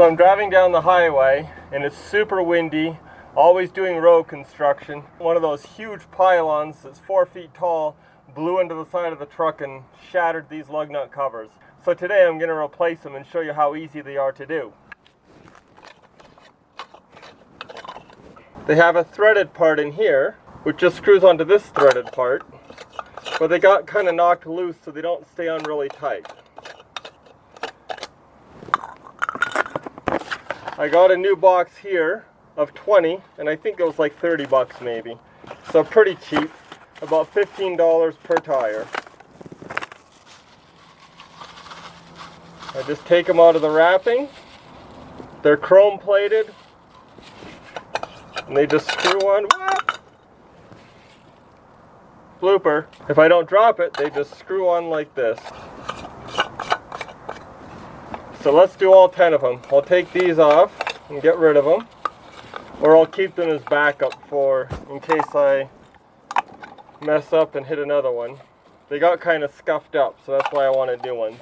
So I'm driving down the highway and it's super windy, always doing road construction. One of those huge pylons that's 4 feet tall blew into the side of the truck and shattered these lug nut covers. So today I'm going to replace them and show you how easy they are to do. They have a threaded part in here, which just screws onto this threaded part, but they got kind of knocked loose so they don't stay on really tight. I got a new box here of 20, and I think it was like 30 bucks maybe. So pretty cheap, about $15 per tire. I just take them out of the wrapping. They're chrome plated, and they just screw on. Blooper. If I don't drop it, they just screw on like this. So let's do all 10 of them. I'll take these off and get rid of them, or I'll keep them as backup for in case I mess up and hit another one. They got kind of scuffed up, so that's why I wanted new ones.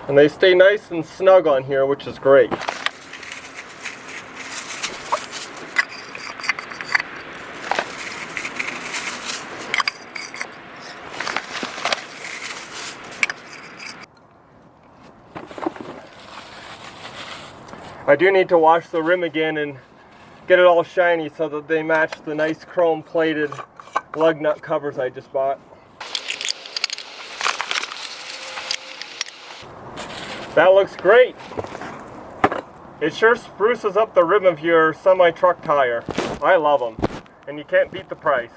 And they stay nice and snug on here, which is great. I do need to wash the rim again and get it all shiny so that they match the nice chrome plated lug nut covers I just bought. That looks great. It sure spruces up the rim of your semi-truck tire. I love them, and you can't beat the price.